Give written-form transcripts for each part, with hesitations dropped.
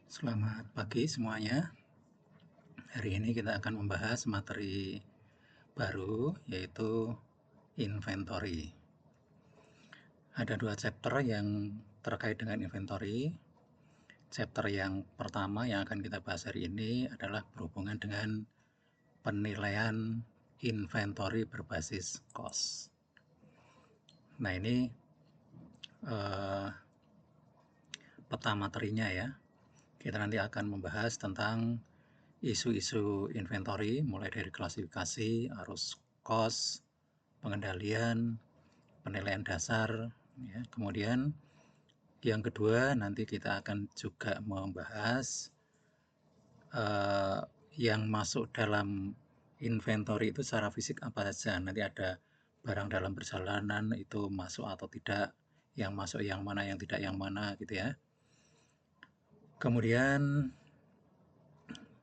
Selamat pagi semuanya. Hari ini kita akan membahas materi baru, yaitu inventory. Ada dua chapter yang terkait dengan inventory. Chapter yang pertama yang akan kita bahas hari ini adalah berhubungan dengan penilaian inventory berbasis cost. Nah, ini peta materinya ya. Kita nanti akan membahas tentang isu-isu inventory, mulai dari klasifikasi, arus cost, pengendalian, penilaian dasar, ya. Kemudian yang kedua nanti kita akan juga membahas yang masuk dalam inventory itu secara fisik apa saja. Nanti ada barang dalam perjalanan itu masuk atau tidak, yang masuk yang mana, yang tidak yang mana gitu ya. Kemudian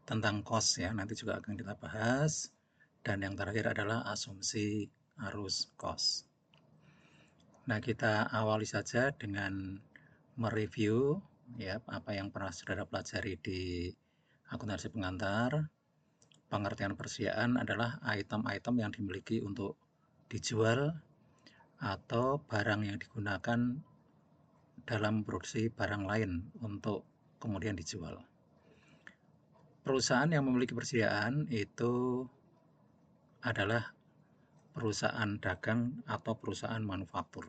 tentang cost ya, nanti juga akan kita bahas. Dan yang terakhir adalah asumsi arus cost. Nah, kita awali saja dengan mereview ya apa yang pernah saudara pelajari di akuntansi pengantar. Pengertian persediaan adalah item-item yang dimiliki untuk dijual atau barang yang digunakan dalam produksi barang lain untuk kemudian dijual. Perusahaan yang memiliki persediaan itu adalah perusahaan dagang atau perusahaan manufaktur.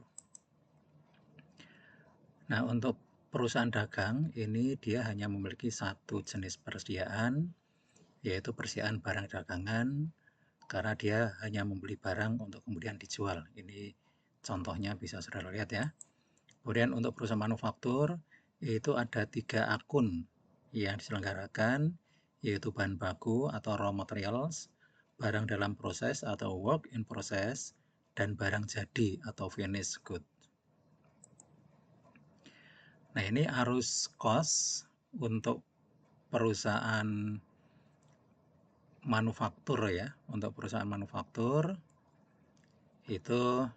Nah, untuk perusahaan dagang ini dia hanya memiliki satu jenis persediaan, yaitu persediaan barang dagangan, karena dia hanya membeli barang untuk kemudian dijual. Ini contohnya bisa saudara lihat ya. Kemudian untuk perusahaan manufaktur itu ada 3 akun yang diselenggarakan, yaitu bahan baku atau raw materials, barang dalam proses atau work in process, dan barang jadi atau finished good. Nah, ini arus cost untuk perusahaan manufaktur ya. Untuk perusahaan manufaktur itu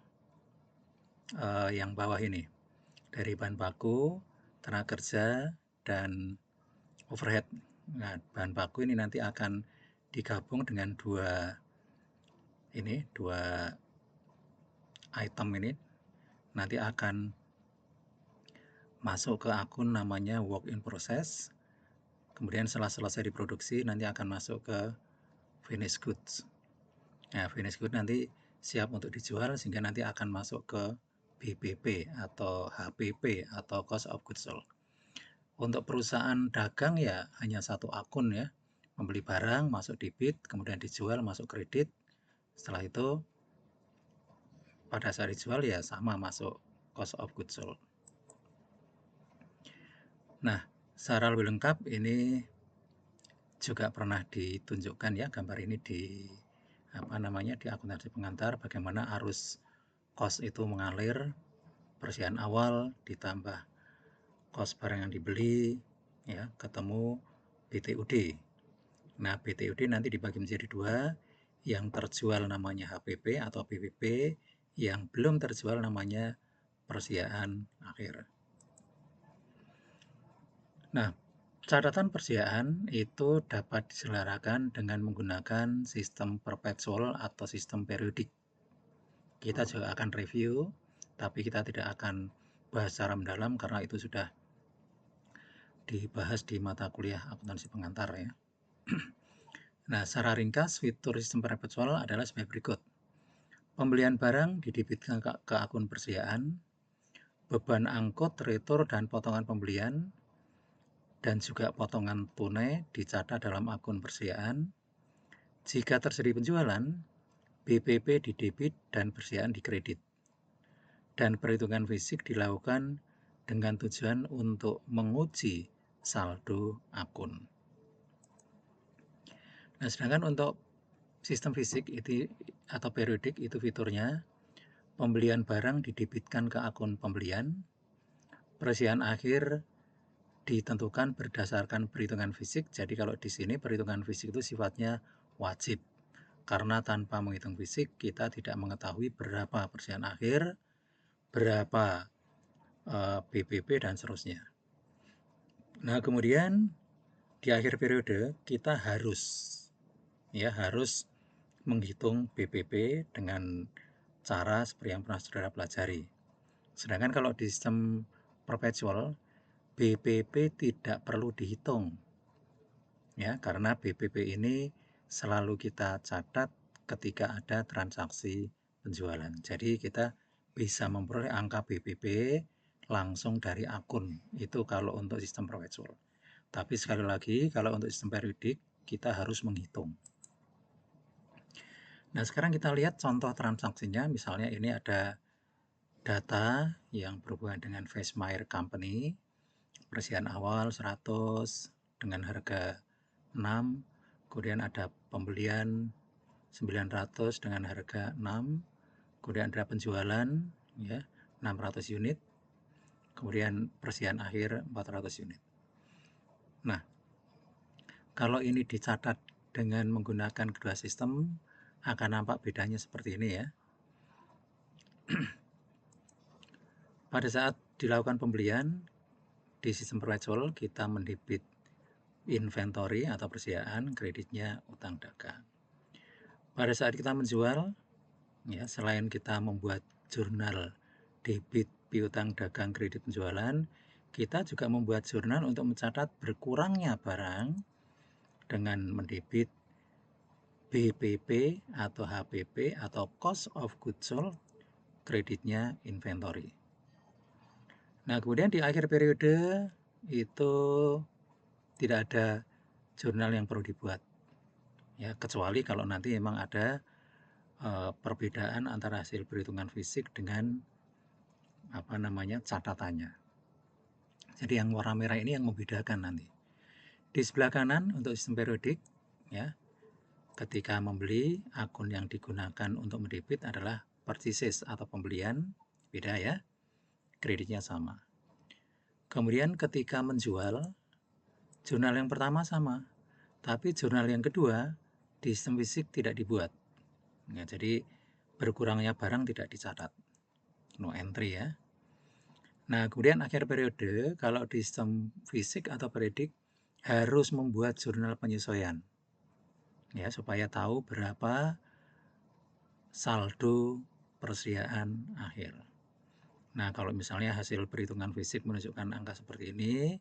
yang bawah ini. Dari bahan baku, tenaga kerja, dan overhead. Nah, bahan baku ini nanti akan digabung dengan dua item ini. Nanti akan masuk ke akun namanya work in process. Kemudian setelah selesai diproduksi nanti akan masuk ke finished goods. Nah, finished goods nanti siap untuk dijual sehingga nanti akan masuk ke BPP atau HPP atau cost of goods sold. Untuk perusahaan dagang ya hanya satu akun ya. Membeli barang masuk debit, kemudian dijual masuk kredit. Setelah itu pada saat dijual ya sama masuk cost of goods sold. Nah, secara lebih lengkap ini juga pernah ditunjukkan ya gambar ini di di akuntansi pengantar, bagaimana arus cost itu mengalir, persediaan awal ditambah cost barang yang dibeli ya ketemu BTUD. Nah, BTUD nanti dibagi menjadi dua, yang terjual namanya HPP atau BPP, yang belum terjual namanya persediaan akhir. Nah, catatan persediaan itu dapat diselenggarakan dengan menggunakan sistem perpetual atau sistem periodik. Kita juga akan review, tapi kita tidak akan bahas secara mendalam karena itu sudah dibahas di mata kuliah akuntansi pengantar ya. Nah, secara ringkas, fitur sistem perpetual adalah sebagai berikut. Pembelian barang didebitkan ke akun persediaan, beban angkut, retur, dan potongan pembelian, dan juga potongan tunai dicatat dalam akun persediaan. Jika terjadi penjualan, BPP didebit dan persediaan dikredit. Dan perhitungan fisik dilakukan dengan tujuan untuk menguji saldo akun. Nah, sedangkan untuk sistem fisik itu atau periodik itu fiturnya pembelian barang didebitkan ke akun pembelian, persediaan akhir ditentukan berdasarkan perhitungan fisik. Jadi kalau di sini perhitungan fisik itu sifatnya wajib, karena tanpa menghitung fisik kita tidak mengetahui berapa persediaan akhir, berapa BPP dan seterusnya. Nah, kemudian di akhir periode kita harus menghitung BPP dengan cara seperti yang pernah saudara pelajari. Sedangkan kalau di sistem perpetual, BPP tidak perlu dihitung, ya, karena BPP ini selalu kita catat ketika ada transaksi penjualan. Jadi kita bisa memperoleh angka BPP langsung dari akun. Itu kalau untuk sistem perpetual. Tapi sekali lagi, kalau untuk sistem periodik, kita harus menghitung. Nah, sekarang kita lihat contoh transaksinya. Misalnya ini ada data yang berhubungan dengan Facemire Company. Persiapan awal 100 dengan harga 6. Kemudian ada pembelian 900 dengan harga 6. Kemudian ada penjualan ya 600 unit. Kemudian persiapan akhir 400 unit. Nah, kalau ini dicatat dengan menggunakan kedua sistem, akan nampak bedanya seperti ini ya. Pada saat dilakukan pembelian, di sistem perpetual kita mendebit inventory atau persediaan, kreditnya utang dagang. Pada saat kita menjual, ya, selain kita membuat jurnal debit piutang dagang kredit penjualan, kita juga membuat jurnal untuk mencatat berkurangnya barang dengan mendebit BPP atau HPP atau cost of goods sold, kreditnya inventory. Nah, kemudian di akhir periode itu tidak ada jurnal yang perlu dibuat, ya, kecuali kalau nanti memang ada perbedaan antara hasil perhitungan fisik dengan catatannya. Jadi yang warna merah ini yang membedakan nanti. Di sebelah kanan untuk sistem periodik, ya, ketika membeli, akun yang digunakan untuk mendebit adalah purchases atau pembelian, beda ya, kreditnya sama. Kemudian ketika menjual, jurnal yang pertama sama, tapi jurnal yang kedua di sistem fisik tidak dibuat. Ya, jadi berkurangnya barang tidak dicatat, no entry ya. Nah, kemudian akhir periode, kalau di sistem fisik atau periodik, harus membuat jurnal penyesuaian, ya, supaya tahu berapa saldo persediaan akhir. Nah, kalau misalnya hasil perhitungan fisik menunjukkan angka seperti ini,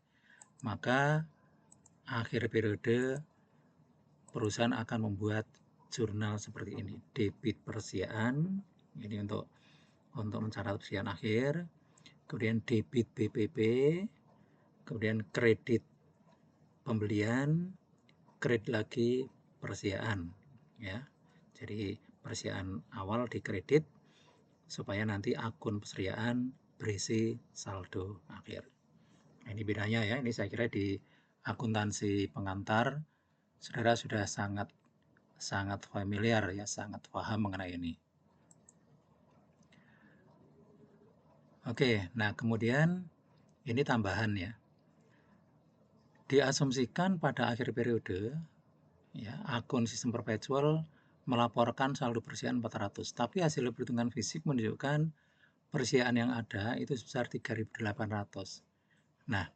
maka akhir periode perusahaan akan membuat jurnal seperti ini, debit persediaan, ini untuk mencatat persediaan akhir, kemudian debit BPP, kemudian kredit pembelian, kredit lagi persediaan, ya. Jadi persediaan awal dikredit supaya nanti akun persediaan berisi saldo akhir. Nah, ini bedanya ya. Ini saya kira di akuntansi pengantar saudara sudah sangat familiar ya, sangat paham mengenai ini. Oke, nah kemudian ini tambahan ya. Diasumsikan pada akhir periode, ya, akun sistem perpetual melaporkan saldo persediaan 400, tapi hasil perhitungan fisik menunjukkan persediaan yang ada itu sebesar 3.800. Nah,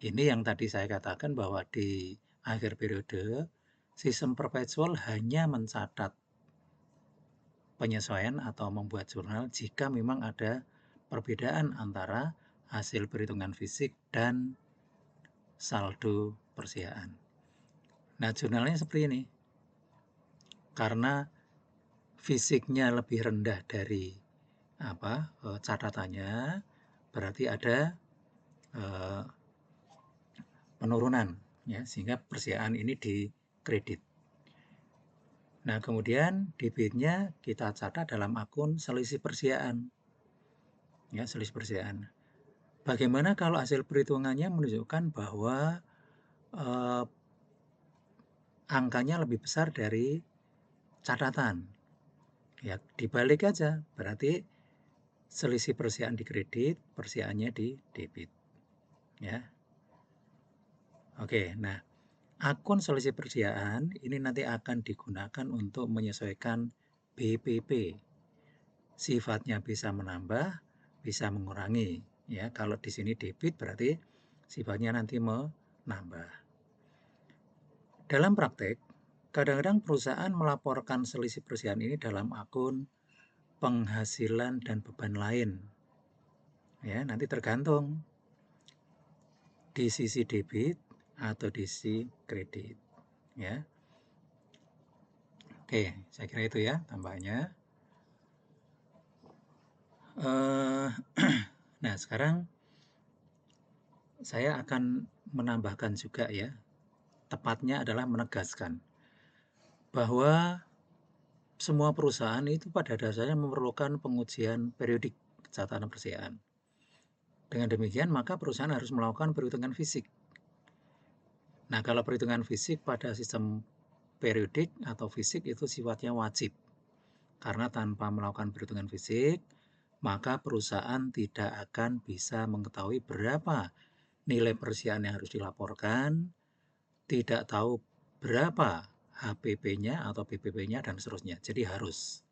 ini yang tadi saya katakan bahwa di akhir periode sistem perpetual hanya mencatat penyesuaian atau membuat jurnal jika memang ada perbedaan antara hasil perhitungan fisik dan saldo persediaan. Nah, jurnalnya seperti ini. Karena fisiknya lebih rendah dari catatannya, berarti ada penurunan ya, sehingga persediaan ini dikredit. Nah, kemudian debitnya kita catat dalam akun selisih persediaan. Ya, selisih persediaan. Bagaimana kalau hasil perhitungannya menunjukkan bahwa angkanya lebih besar dari catatan? Ya, dibalik aja, berarti selisih persediaan dikredit, persediaannya di debit. Ya. Oke, nah akun selisih persediaan ini nanti akan digunakan untuk menyesuaikan BPP. Sifatnya bisa menambah, bisa mengurangi. Ya, kalau di sini debit berarti sifatnya nanti menambah. Dalam praktek, kadang-kadang perusahaan melaporkan selisih persediaan ini dalam akun penghasilan dan beban lain. Ya, nanti tergantung di sisi debit atau di sisi kredit. Ya. Oke, saya kira itu ya tambahnya. Nah, sekarang saya akan menambahkan juga ya, tepatnya adalah menegaskan bahwa semua perusahaan itu pada dasarnya memerlukan pengujian periodik catatan persediaan. Dengan demikian, maka perusahaan harus melakukan perhitungan fisik. Nah, kalau perhitungan fisik pada sistem periodik atau fisik itu sifatnya wajib. Karena tanpa melakukan perhitungan fisik, maka perusahaan tidak akan bisa mengetahui berapa nilai persediaan yang harus dilaporkan, tidak tahu berapa HPP-nya atau PPP-nya, dan seterusnya. Jadi harus.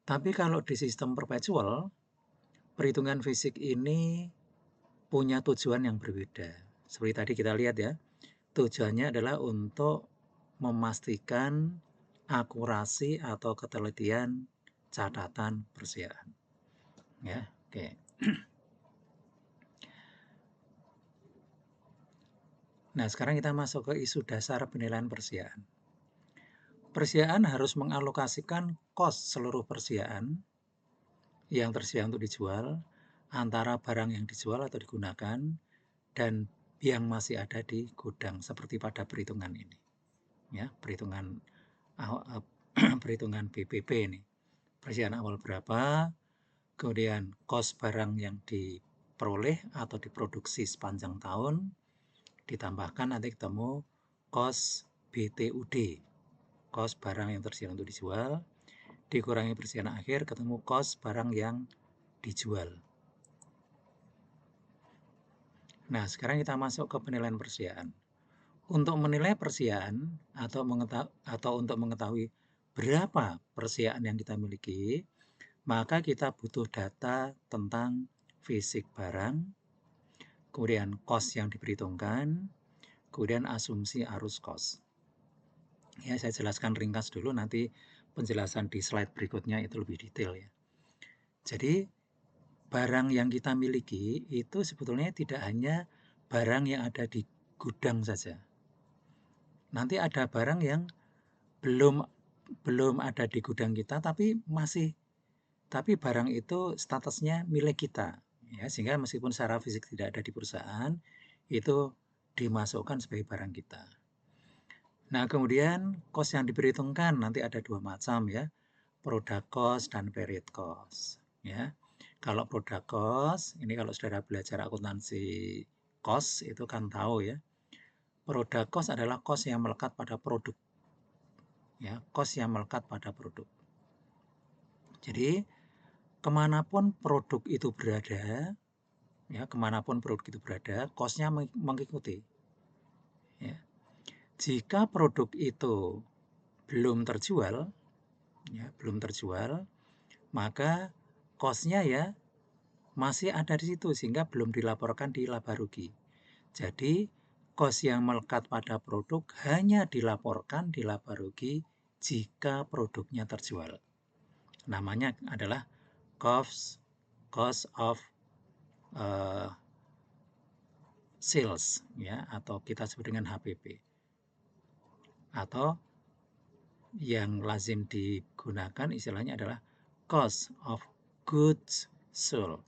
Tapi kalau di sistem perpetual, perhitungan fisik ini punya tujuan yang berbeda. Seperti tadi kita lihat ya, tujuannya adalah untuk memastikan akurasi atau ketelitian catatan persediaan. Ya, oke. Nah, sekarang kita masuk ke isu dasar penilaian persediaan. Persediaan harus mengalokasikan kos seluruh persediaan yang tersedia untuk dijual antara barang yang dijual atau digunakan dan yang masih ada di gudang seperti pada perhitungan ini. Ya, perhitungan BPP ini. Persediaan awal berapa, kemudian kos barang yang diperoleh atau diproduksi sepanjang tahun, ditambahkan nanti ketemu kos BTUD, kos barang yang tersedia untuk dijual, dikurangi persediaan akhir, ketemu kos barang yang dijual. Nah, sekarang kita masuk ke penilaian persediaan. Untuk menilai persediaan atau untuk mengetahui berapa persediaan yang kita miliki, maka kita butuh data tentang fisik barang, kemudian kos yang diperhitungkan, kemudian asumsi arus kos. Ya, saya jelaskan ringkas dulu, nanti penjelasan di slide berikutnya itu lebih detail ya. Jadi, barang yang kita miliki itu sebetulnya tidak hanya barang yang ada di gudang saja. Nanti ada barang yang belum ada di gudang kita tapi barang itu statusnya milik kita ya, sehingga meskipun secara fisik tidak ada di perusahaan itu dimasukkan sebagai barang kita. Nah, kemudian kos yang diperhitungkan nanti ada dua macam ya, product cost dan period cost ya. Kalau product cost ini, kalau saudara belajar akuntansi cost itu kan tahu ya, product cost adalah cost yang melekat pada produk ya, cost yang melekat pada produk. Jadi kemanapun produk itu berada ya, kemanapun produk itu berada, cost-nya mengikuti ya. Jika produk itu belum terjual ya, maka cost-nya ya masih ada di situ sehingga belum dilaporkan di laba rugi. Jadi cost yang melekat pada produk hanya dilaporkan di laba rugi jika produknya terjual. Namanya adalah cost of sales ya, atau kita sebut dengan HPP. Atau yang lazim digunakan istilahnya adalah cost of goods sold.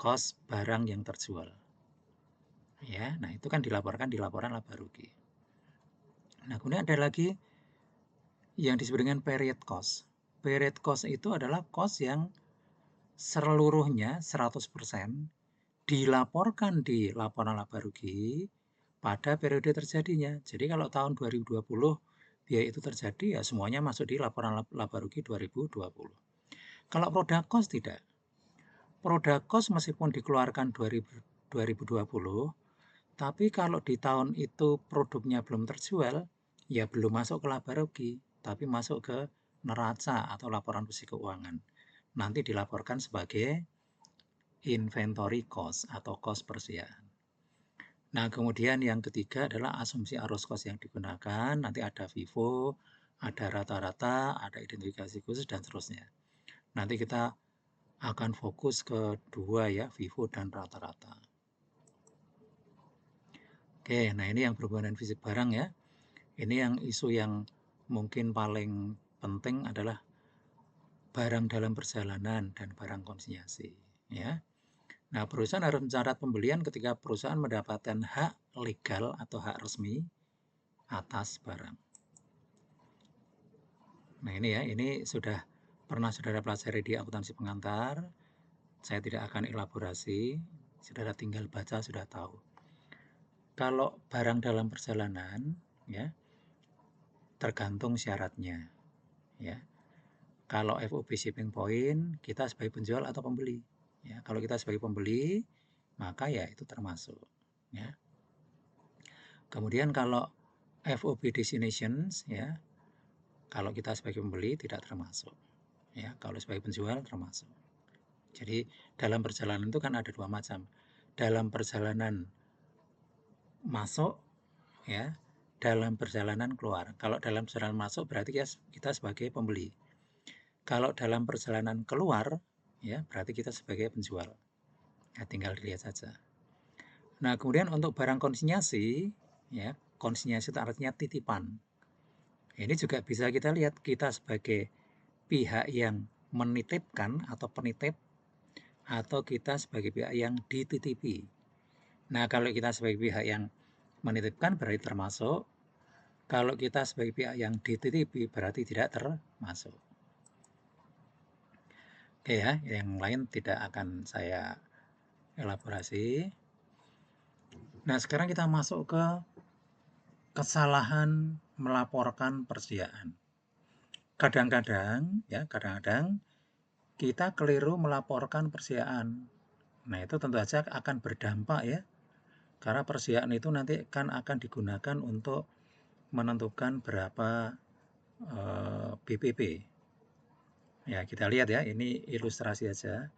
Cost barang yang terjual. Ya, nah itu kan dilaporkan di laporan laba rugi. Nah, kemudian ada lagi yang disebut dengan period cost. Period cost itu adalah cost yang seluruhnya 100% dilaporkan di laporan laba rugi pada periode terjadinya. Jadi kalau tahun 2020 biaya itu terjadi ya semuanya masuk di laporan laba rugi 2020. Kalau product cost tidak. Product cost meskipun dikeluarkan 2020, tapi kalau di tahun itu produknya belum terjual, ya belum masuk ke laba rugi, tapi masuk ke neraca atau laporan posisi keuangan. Nanti dilaporkan sebagai inventory cost atau cost persediaan. Nah, kemudian yang ketiga adalah asumsi arus cost yang digunakan. Nanti ada FIFO, ada rata-rata, ada identifikasi khusus, dan seterusnya. Nanti kita akan fokus ke dua ya, FIFO dan rata-rata. Oke, nah ini yang berhubungan dengan fisik barang ya. Ini yang isu yang mungkin paling penting adalah barang dalam perjalanan dan barang konsinyasi ya. Nah, perusahaan harus mencatat pembelian ketika perusahaan mendapatkan hak legal atau hak resmi atas barang. Nah, ini ya, ini sudah pernah saudara pelajari di akuntansi pengantar. Saya tidak akan elaborasi, saudara tinggal baca sudah tahu. Kalau barang dalam perjalanan ya, tergantung syaratnya ya. Kalau FOB shipping point, kita sebagai penjual atau pembeli. Ya, kalau kita sebagai pembeli, maka ya itu termasuk. Ya. Kemudian kalau FOB destinations, ya, kalau kita sebagai pembeli tidak termasuk. Ya, kalau sebagai penjual termasuk. Jadi dalam perjalanan itu kan ada dua macam. Dalam perjalanan masuk, ya, dalam perjalanan keluar. Kalau dalam perjalanan masuk berarti kita sebagai pembeli. Kalau dalam perjalanan keluar, ya berarti kita sebagai penjual. Ya, tinggal dilihat saja. Nah, kemudian untuk barang konsinyasi, ya konsinyasi itu artinya titipan. Ini juga bisa kita lihat kita sebagai pihak yang menitipkan atau penitip, atau kita sebagai pihak yang dititipi. Nah, kalau kita sebagai pihak yang menitipkan berarti termasuk. Kalau kita sebagai pihak yang dititipi berarti tidak termasuk. Oke ya, yang lain tidak akan saya elaborasi. Nah, sekarang kita masuk ke kesalahan melaporkan persediaan. Kadang-kadang kita keliru melaporkan persediaan. Nah, itu tentu saja akan berdampak ya. Karena persediaan itu nanti kan akan digunakan untuk menentukan berapa BPP. Ya, kita lihat ya, ini ilustrasi saja.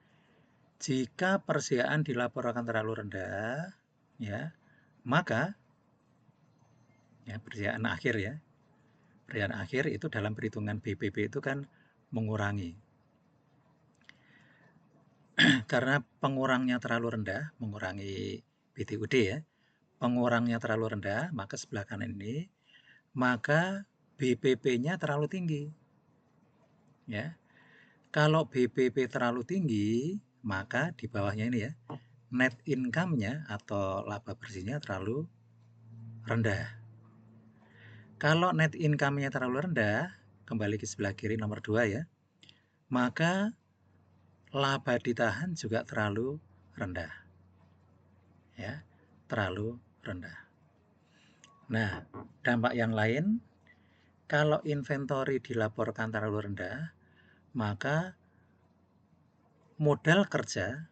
Jika persediaan dilaporkan terlalu rendah, ya, maka ya persediaan akhir ya. Persediaan akhir itu dalam perhitungan BPP itu kan mengurangi. Karena pengurangnya terlalu rendah, mengurangi BTUD ya. Pengurangnya terlalu rendah, maka sebelah kanan ini, maka BPP-nya terlalu tinggi. Ya. Kalau BPP terlalu tinggi, maka di bawahnya ini ya, net income-nya atau laba bersihnya terlalu rendah. Kalau net income-nya terlalu rendah, kembali ke sebelah kiri nomor 2 ya, maka laba ditahan juga terlalu rendah. Ya, terlalu rendah. Nah, dampak yang lain, kalau inventory dilaporkan terlalu rendah, maka modal kerja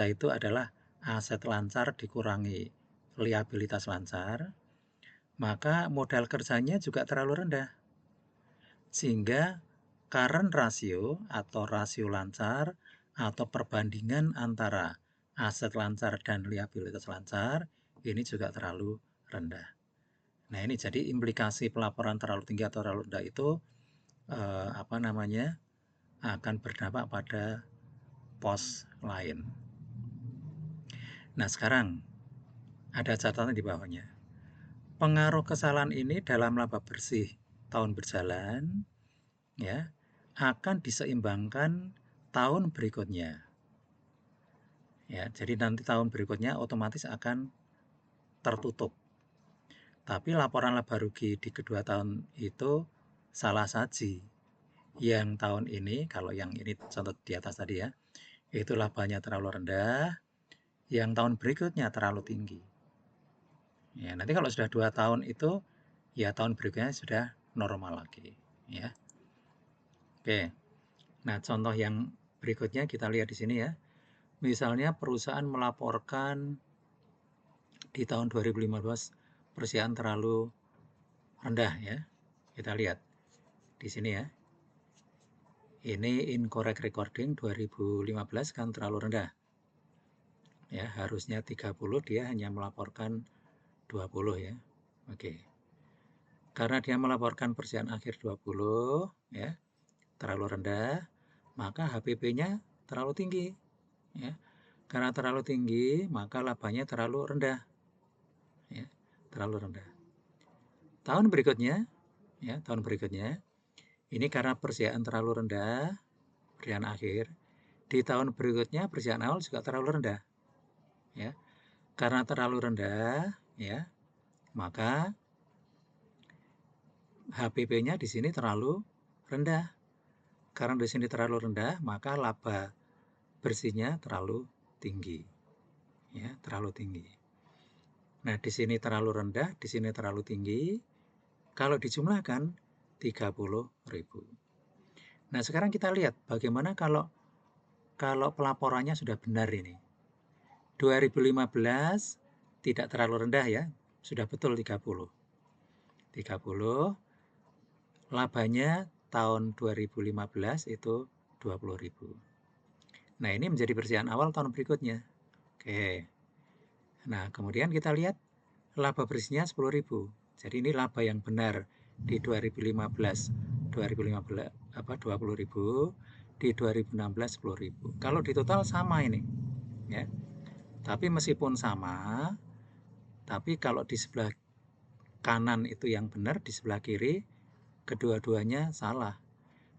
itu adalah aset lancar dikurangi liabilitas lancar, maka modal kerjanya juga terlalu rendah. Sehingga current ratio atau rasio lancar atau perbandingan antara aset lancar dan liabilitas lancar ini juga terlalu rendah. Nah, ini jadi implikasi pelaporan terlalu tinggi atau terlalu rendah itu akan berdampak pada pos lain. Nah, sekarang ada catatan di bawahnya. Pengaruh kesalahan ini dalam laba bersih tahun berjalan ya akan diseimbangkan tahun berikutnya. Ya, jadi nanti tahun berikutnya otomatis akan tertutup. Tapi laporan laba rugi di kedua tahun itu salah saji. Yang tahun ini, kalau yang ini contoh di atas tadi ya, itu labanya terlalu rendah, yang tahun berikutnya terlalu tinggi. Ya, nanti kalau sudah 2 tahun itu, ya tahun berikutnya sudah normal lagi. Ya. Oke, nah contoh yang berikutnya kita lihat di sini ya. Misalnya perusahaan melaporkan di tahun 2015 persediaan terlalu rendah ya. Kita lihat di sini ya. Ini incorrect recording 2015 kan terlalu rendah. Ya, harusnya 30, dia hanya melaporkan 20 ya. Oke. Karena dia melaporkan persediaan akhir 20 ya, terlalu rendah, maka HPP-nya terlalu tinggi ya. Karena terlalu tinggi, maka labanya terlalu rendah ya, terlalu rendah. Tahun berikutnya ya, tahun berikutnya ini karena persediaan terlalu rendah, persediaan akhir, di tahun berikutnya persediaan awal juga terlalu rendah ya. Karena terlalu rendah ya, maka HPP-nya di sini terlalu rendah. Karena di sini terlalu rendah, maka laba bersihnya terlalu tinggi. Ya, terlalu tinggi. Nah, di sini terlalu rendah, di sini terlalu tinggi. Kalau dijumlahkan 30.000. Nah, sekarang kita lihat bagaimana kalau pelaporannya sudah benar ini. 2015 tidak terlalu rendah ya, sudah betul 30. 30, labanya tahun 2015 itu 20.000. Nah, ini menjadi persediaan awal tahun berikutnya. Oke. Nah, kemudian kita lihat laba bersihnya 10.000. Jadi ini laba yang benar di 2015. 2015 20.000, di 2016 10.000. Kalau di total sama ini, ya. Tapi meskipun sama, tapi kalau di sebelah kanan itu yang benar, di sebelah kiri kedua-duanya salah.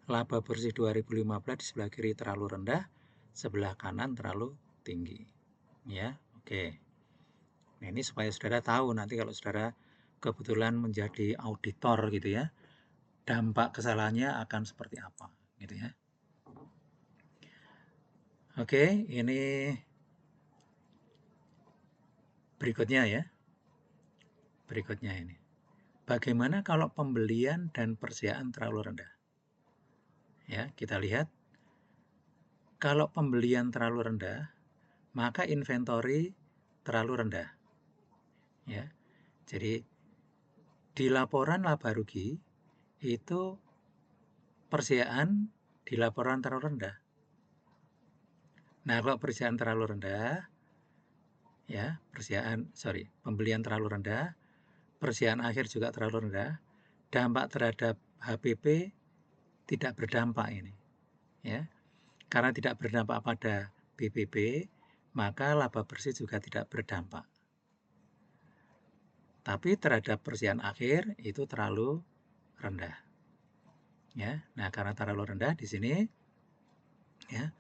Laba bersih 2015 di sebelah kiri terlalu rendah, sebelah kanan terlalu tinggi. Ya, oke. Nah, ini supaya saudara tahu nanti kalau saudara kebetulan menjadi auditor gitu ya, dampak kesalahannya akan seperti apa gitu ya. Oke, ini berikutnya ya. Berikutnya ini. Bagaimana kalau pembelian dan persediaan terlalu rendah? Ya, kita lihat. Kalau pembelian terlalu rendah, maka inventory terlalu rendah. Ya. Jadi di laporan laba rugi itu persediaan di laporan terlalu rendah. Nah, kalau persediaan terlalu rendah, ya, pembelian terlalu rendah, persediaan akhir juga terlalu rendah, dampak terhadap HPP tidak berdampak ini, ya. Karena tidak berdampak pada BPP, maka laba bersih juga tidak berdampak. Tapi terhadap persediaan akhir itu terlalu rendah. Ya. Nah, karena terlalu rendah di sini ya.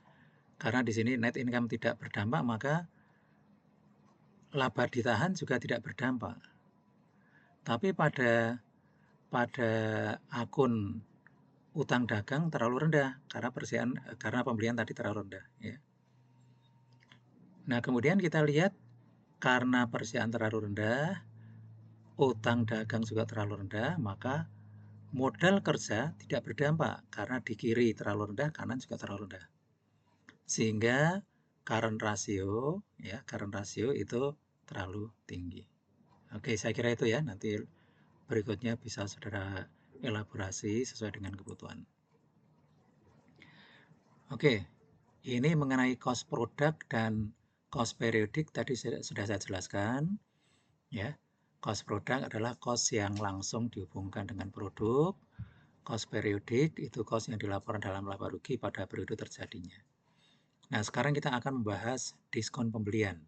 Karena di sini net income tidak berdampak, maka laba ditahan juga tidak berdampak. Tapi pada akun utang dagang terlalu rendah karena pembelian tadi terlalu rendah ya. Nah, kemudian kita lihat karena persediaan terlalu rendah, utang dagang juga terlalu rendah, maka modal kerja tidak berdampak karena di kiri terlalu rendah, kanan juga terlalu rendah. Sehingga current ratio itu terlalu tinggi. Oke, saya kira itu ya. Nanti berikutnya bisa saudara elaborasi sesuai dengan kebutuhan. Oke, ini mengenai cost product dan cost periodik tadi sudah saya jelaskan. Ya, cost product adalah cost yang langsung dihubungkan dengan produk. Cost periodik itu cost yang dilaporkan dalam laba rugi pada periode terjadinya. Nah, sekarang kita akan membahas diskon pembelian.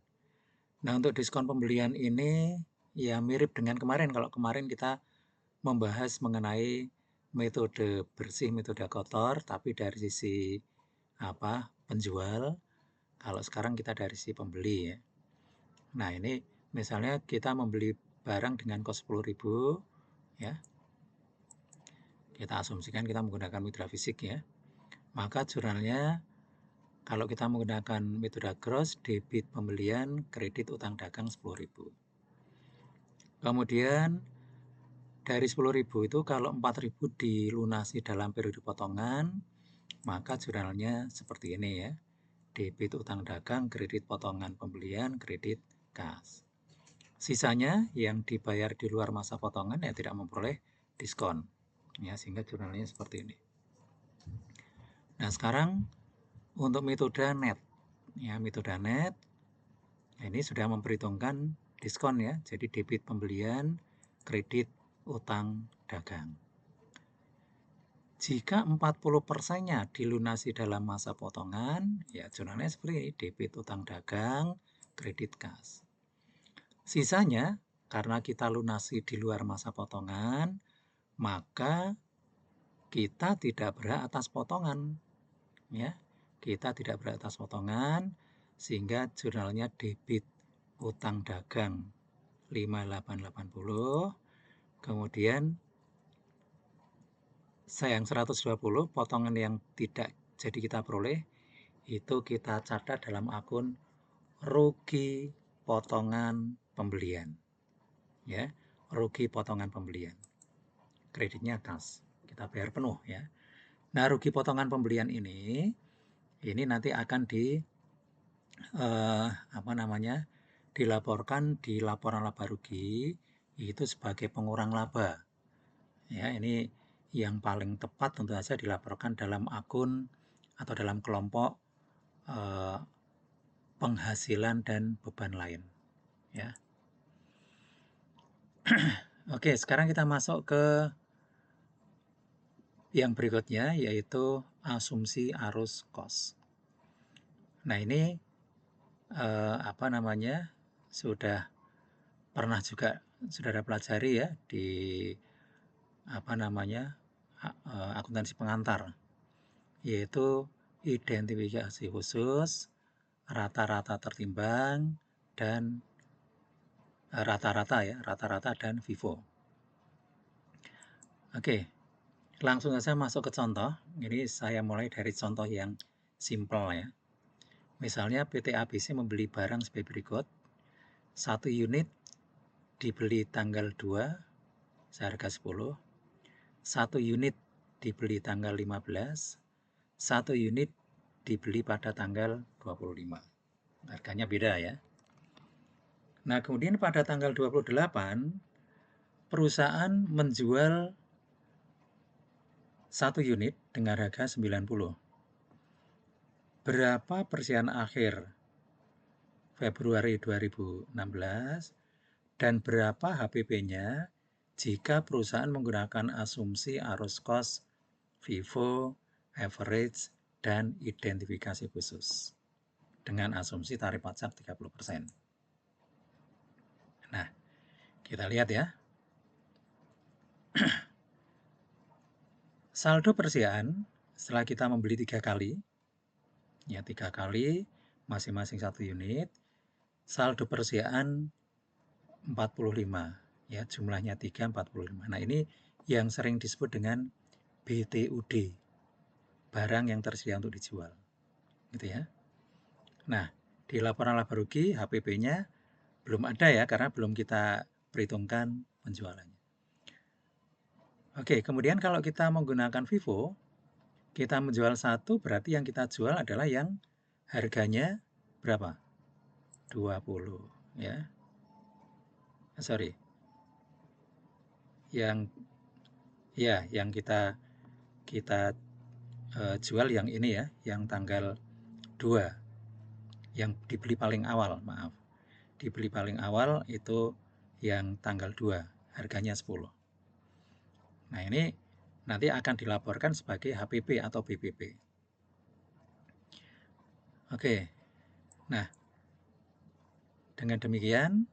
Nah, untuk diskon pembelian ini ya mirip dengan kemarin. Kalau kemarin kita membahas mengenai metode bersih, metode kotor, tapi dari sisi penjual. Kalau sekarang kita dari sisi pembeli ya. Nah, ini misalnya kita membeli barang dengan kos 10.000 ya. Kita asumsikan kita menggunakan mitra fisik ya. Maka jurnalnya kalau kita menggunakan metode gross, debit pembelian, kredit utang dagang 10.000. Kemudian dari 10.000 itu kalau 4.000 dilunasi dalam periode potongan, maka jurnalnya seperti ini ya. Debit utang dagang, kredit potongan pembelian, kredit kas. Sisanya yang dibayar di luar masa potongan ya tidak memperoleh diskon. Ya, sehingga jurnalnya seperti ini. Nah, sekarang untuk metode net. Ya, metode net Nah, ini sudah memperhitungkan diskon ya, jadi debit pembelian, kredit utang dagang. Jika 40%-nya dilunasi dalam masa potongan, ya jurnalnya seperti ini, debit utang dagang, kredit kas. Sisanya, karena kita lunasi di luar masa potongan, maka kita tidak berhak atas potongan. Ya, kita tidak berhak atas potongan, sehingga jurnalnya debit utang dagang 5880, kemudian sayang 120, potongan yang tidak jadi kita peroleh, itu kita catat dalam akun rugi potongan pembelian. Ya, rugi potongan pembelian. Kreditnya kas, kita bayar penuh ya. Nah, rugi potongan pembelian ini nanti akan dilaporkan di laporan laba rugi itu sebagai pengurang laba. Ya, ini yang paling tepat tentu saja dilaporkan dalam akun atau dalam kelompok penghasilan dan beban lain. Ya. Oke, sekarang kita masuk ke yang berikutnya, yaitu asumsi arus kos. Nah, ini sudah pernah juga saudara pelajari ya di akuntansi pengantar, yaitu identifikasi khusus, rata-rata tertimbang, dan rata-rata dan FIFO. Oke, langsung saja masuk ke contoh. Ini saya mulai dari contoh yang simple ya. Misalnya PT ABC membeli barang sebagai berikut. 1 unit dibeli tanggal 2 seharga 10. 1 unit dibeli tanggal 15. 1 unit dibeli pada tanggal 25. Harganya beda ya. Nah, kemudian pada tanggal 28 perusahaan menjual 1 unit dengan harga 90. Berapa persiapan akhir Februari 2016 dan berapa HPP-nya jika perusahaan menggunakan asumsi arus kos, FIFO, average, dan identifikasi khusus dengan asumsi tarif pajak 30%. Nah, kita lihat ya. Saldo persiapan setelah kita membeli 3 kali, ya 3 kali masing-masing 1 unit, saldo persiapan 45, ya jumlahnya 3, 45. Nah, ini yang sering disebut dengan BTUD, barang yang tersedia untuk dijual, gitu ya. Nah, di laporan laba rugi HPP-nya belum ada ya, karena belum kita perhitungkan penjualannya. Oke, kemudian kalau kita menggunakan FIFO, kita menjual 1, berarti yang kita jual adalah yang harganya berapa? 20 ya. Sorry. Yang kita jual yang ini ya, yang tanggal 2. Yang dibeli paling awal, maaf. Dibeli paling awal itu yang tanggal 2, harganya 10. Nah, ini nanti akan dilaporkan sebagai HPP atau BPP. Oke. Nah, dengan demikian,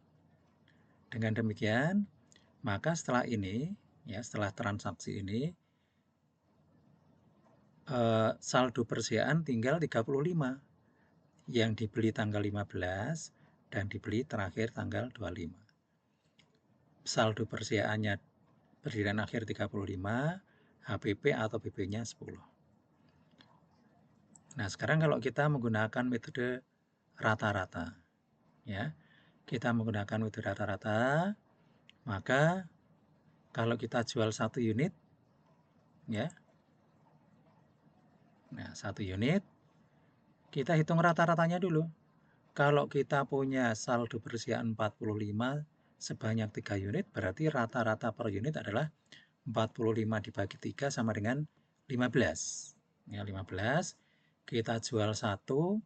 maka setelah ini, ya setelah transaksi ini, saldo persiapan tinggal 35, yang dibeli tanggal 15 dan dibeli terakhir tanggal 25. Saldo persiapannya berdirian akhir 35, HPP atau BP-nya 10. Nah, sekarang kalau kita menggunakan metode rata-rata, ya, kita menggunakan metode rata-rata, maka kalau kita jual 1 unit, ya, nah 1 unit, kita hitung rata-ratanya dulu. Kalau kita punya saldo persiapan 45 sebanyak 3 unit, berarti rata-rata per unit adalah 45 dibagi 3 sama dengan 15. Ya, 15. Kita jual 1,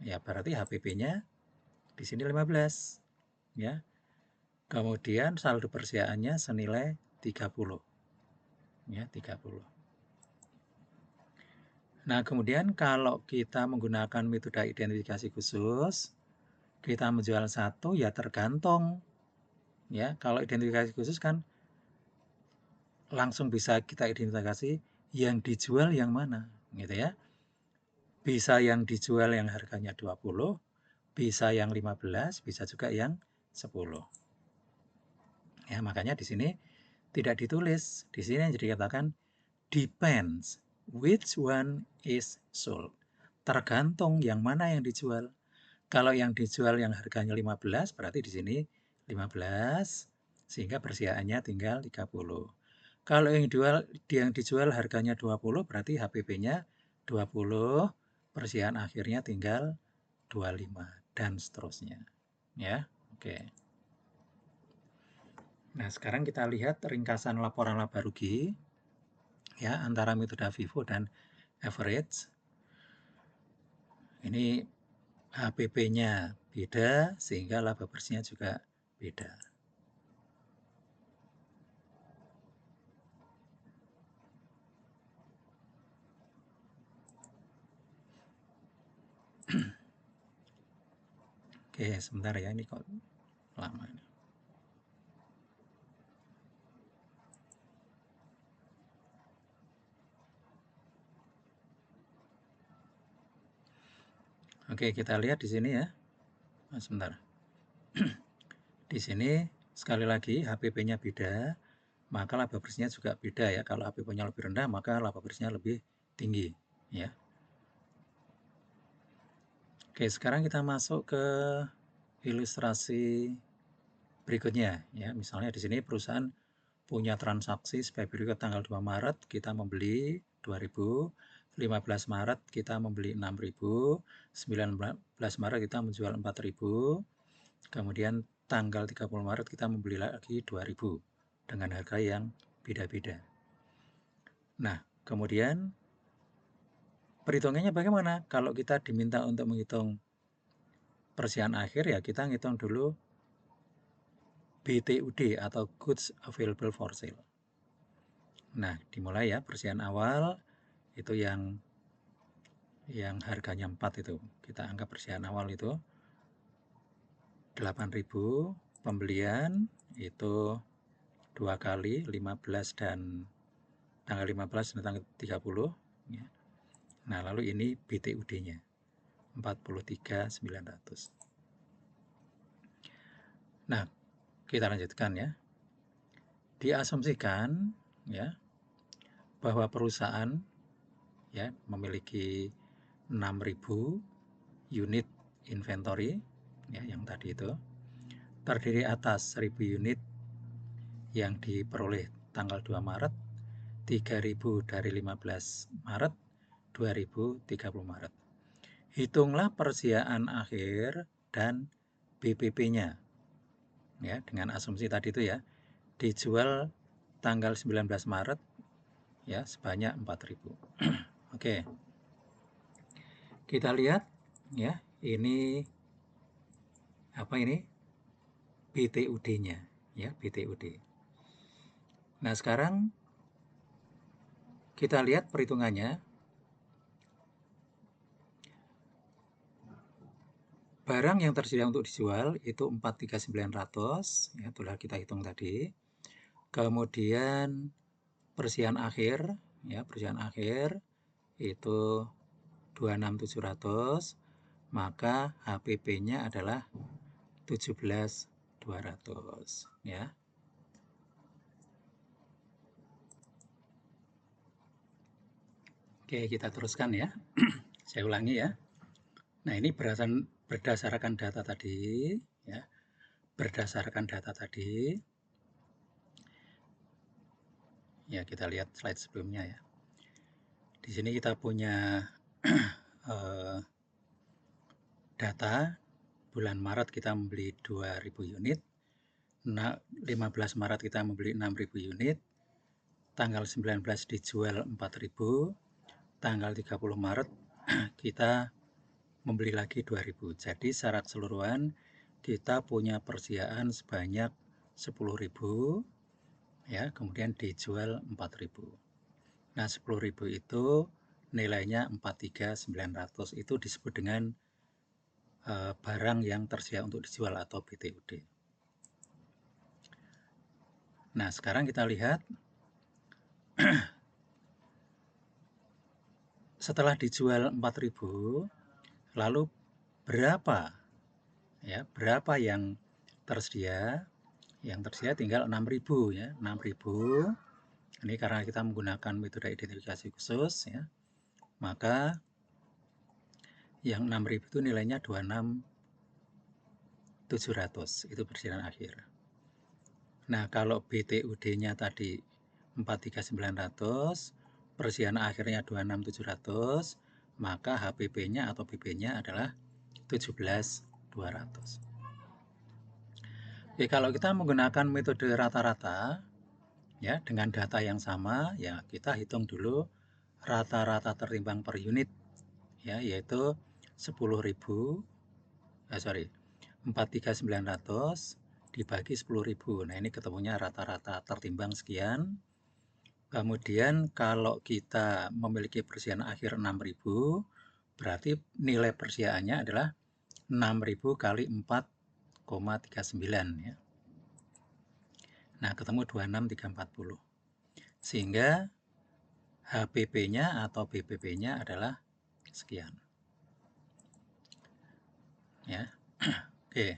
ya berarti HPP-nya di sini 15 ya. Kemudian saldo persediaannya senilai 30 ya, 30. Nah, kemudian kalau kita menggunakan metode identifikasi khusus, kita menjual satu ya tergantung ya. Kalau identifikasi khusus kan langsung bisa kita identifikasi yang dijual yang mana gitu ya. Bisa yang dijual yang harganya 20, bisa yang 15, bisa juga yang 10. Ya, makanya di sini tidak ditulis. Di sini yang jadi katakan depends which one is sold. Tergantung yang mana yang dijual. Kalau yang dijual yang harganya 15, berarti di sini 15 sehingga persediaannya tinggal 30. Kalau yang dijual harganya 20, berarti HPP-nya 20, persediaan akhirnya tinggal 25 dan seterusnya. Ya, oke. Nah, sekarang kita lihat ringkasan laporan laba rugi ya antara metode FIFO dan average. Ini HPP-nya beda sehingga laba bersihnya juga beda. Oke, sebentar ya, ini kok lama ini. Oke, kita lihat di sini ya. Sebentar. Di sini sekali lagi HPP-nya beda, maka laba bersihnya juga beda ya. Kalau HPP-nya lebih rendah, maka laba bersihnya lebih tinggi ya. Oke, sekarang kita masuk ke ilustrasi berikutnya ya. Misalnya di sini perusahaan punya transaksi sebagai berikut: tanggal 2 Maret kita membeli 2.000, 15 Maret kita membeli 6.000, 19 Maret kita menjual 4.000, kemudian tanggal 30 Maret kita membeli lagi 2.000 dengan harga yang beda-beda. Nah, kemudian perhitungannya bagaimana? Kalau kita diminta untuk menghitung persediaan akhir, ya kita ngitung dulu BTUD atau Goods Available for Sale. Nah, dimulai ya, persediaan awal itu yang harganya 4 itu. Kita anggap persediaan awal itu 8.000, pembelian itu 2 kali 15 dan tanggal 15 dan tanggal 30 ya. Nah, lalu ini BTUD-nya 43.900. Nah, kita lanjutkan ya. Diasumsikan ya bahwa perusahaan ya memiliki 6.000 unit inventory ya yang tadi itu, terdiri atas 1.000 unit yang diperoleh tanggal 2 Maret, 3.000 dari 15 Maret, 2.000 30 Maret. Hitunglah persediaan akhir dan BPP-nya ya dengan asumsi tadi itu ya, dijual tanggal 19 Maret ya sebanyak 4.000. Oke. Kita lihat ya, ini apa ini? BTUD-nya ya, BTUD. Nah, sekarang kita lihat perhitungannya. Barang yang tersedia untuk dijual itu 43.900 ya, telah kita hitung tadi. Kemudian persediaan akhir ya, persediaan akhir itu 26.700, maka HPP-nya adalah 17.200 ya. Oke, kita teruskan ya. Saya ulangi ya. Nah, ini berdasarkan data tadi ya. Berdasarkan data tadi. Ya, kita lihat slide sebelumnya ya. Di sini kita punya data bulan Maret kita membeli 2.000 unit, 15 Maret kita membeli 6.000 unit, tanggal 19 dijual 4.000, tanggal 30 Maret kita membeli lagi 2.000. Jadi secara keseluruhan kita punya persediaan sebanyak 10.000 ya, kemudian dijual 4.000. Nah, 10.000 itu nilainya 43.900, itu disebut dengan barang yang tersedia untuk dijual atau BTUD. Nah, sekarang kita lihat setelah dijual 4.000, lalu berapa yang tersedia? Yang tersedia tinggal 6.000 ya, 6.000. Ini karena kita menggunakan metode identifikasi khusus ya. Maka yang 6.000 itu nilainya 26.700, itu persediaan akhir. Nah, kalau BTUD-nya tadi 43.900, persediaan akhirnya 26.700, maka HPP-nya atau BP-nya adalah 17.200. Oke, kalau kita menggunakan metode rata-rata ya, dengan data yang sama, ya kita hitung dulu rata-rata tertimbang per unit ya, yaitu 43.900 dibagi 10.000. Nah, ini ketemunya rata-rata tertimbang sekian. Kemudian kalau kita memiliki persediaan akhir 6.000, berarti nilai persediaannya adalah 6.000 kali 4,39 ya. Nah, ketemu 26.340. Sehingga HPP-nya atau BPP-nya adalah sekian. Ya. Oke.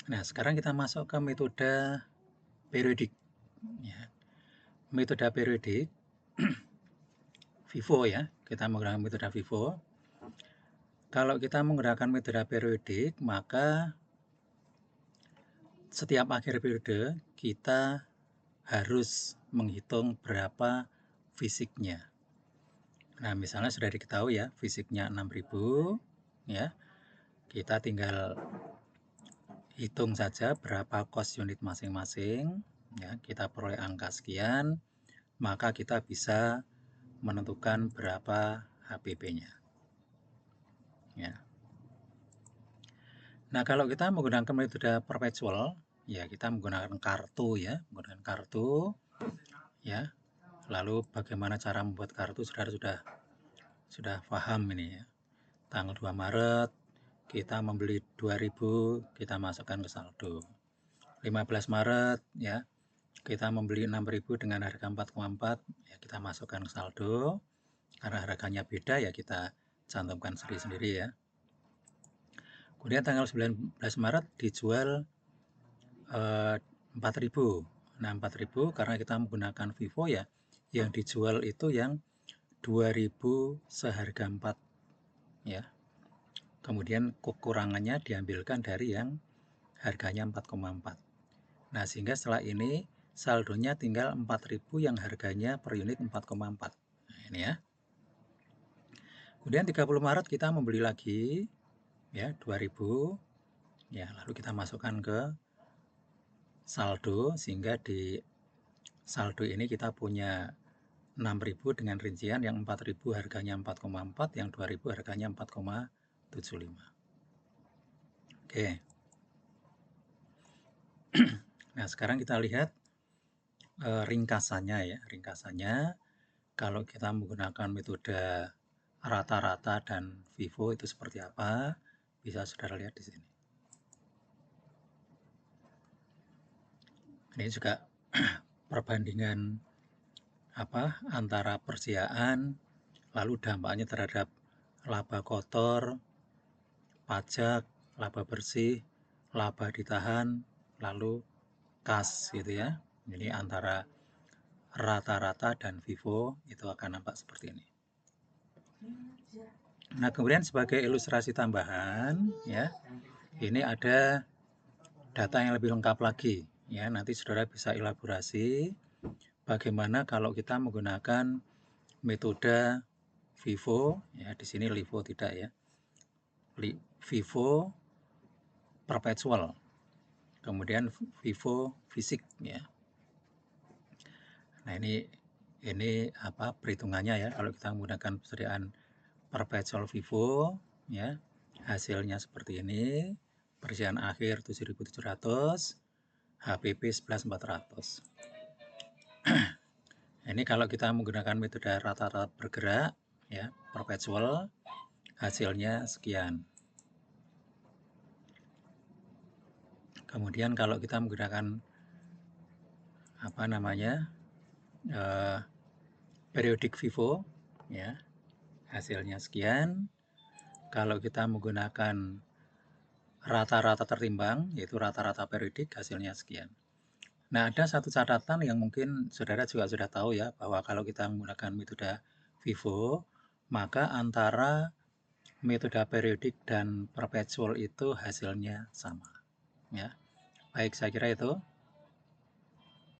Nah, sekarang kita masuk ke metode periodik. Ya. Metode periodik FIFO ya, kita menggunakan metode FIFO. Kalau kita menggunakan metode periodik, maka setiap akhir periode kita harus menghitung berapa fisiknya. Nah, misalnya sudah diketahui ya, fisiknya 6.000 ya. Kita tinggal hitung saja berapa cost unit masing-masing ya, kita peroleh angka sekian, maka kita bisa menentukan berapa HPP-nya. Ya. Nah, kalau kita menggunakan metode perpetual, ya kita menggunakan kartu ya, ya. Lalu bagaimana cara membuat kartu sudah paham ini ya. Tanggal 2 Maret kita membeli 2.000, kita masukkan ke saldo. 15 Maret ya, kita membeli 6.000 dengan harga 4,4, ya kita masukkan ke saldo. Karena harganya beda ya kita cantumkan sendiri-sendiri ya. Kemudian tanggal 19 Maret dijual 4.000. Nah, 4.000 karena kita menggunakan FIFO ya, yang dijual itu yang 2.000 seharga 4 ya. Kemudian kekurangannya diambilkan dari yang harganya 4,4. Nah, sehingga setelah ini saldonya tinggal 4.000 yang harganya per unit 4,4. Nah, ini ya. Kemudian 30 Maret kita membeli lagi ya 2.000. Ya, lalu kita masukkan ke saldo sehingga di saldo ini kita punya 6.000 dengan rincian yang 4.000 harganya 4,4, yang 2.000 harganya 4,75. Oke. Nah, sekarang kita lihat ringkasannya ya. Ringkasannya kalau kita menggunakan metode rata-rata dan FIFO itu seperti apa? Bisa saudara lihat di sini. Ini juga perbandingan antara persediaan lalu dampaknya terhadap laba kotor, pajak, laba bersih, laba ditahan, lalu kas gitu ya. Jadi antara rata-rata dan FIFO itu akan nampak seperti ini. Nah, kemudian sebagai ilustrasi tambahan ya, ini ada data yang lebih lengkap lagi ya. Nanti saudara bisa elaborasi bagaimana kalau kita menggunakan metode FIFO ya, di sini LIFO tidak ya. FIFO perpetual. kemudian vivo fisik ya. Nah, ini apa perhitungannya ya kalau kita menggunakan persediaan perpetual vivo ya. Hasilnya seperti ini. Persediaan akhir 7.700, HPP 11.400. Ini kalau kita menggunakan metode rata-rata bergerak ya, perpetual, hasilnya sekian. Kemudian kalau kita menggunakan apa namanya periodik vivo ya, hasilnya sekian. Kalau kita menggunakan rata-rata tertimbang, yaitu rata-rata periodik, hasilnya sekian. Nah, ada satu catatan yang mungkin saudara juga sudah tahu ya, bahwa kalau kita menggunakan metode vivo, maka antara metode periodik dan perpetual itu hasilnya sama. Ya, baik, saya kira itu.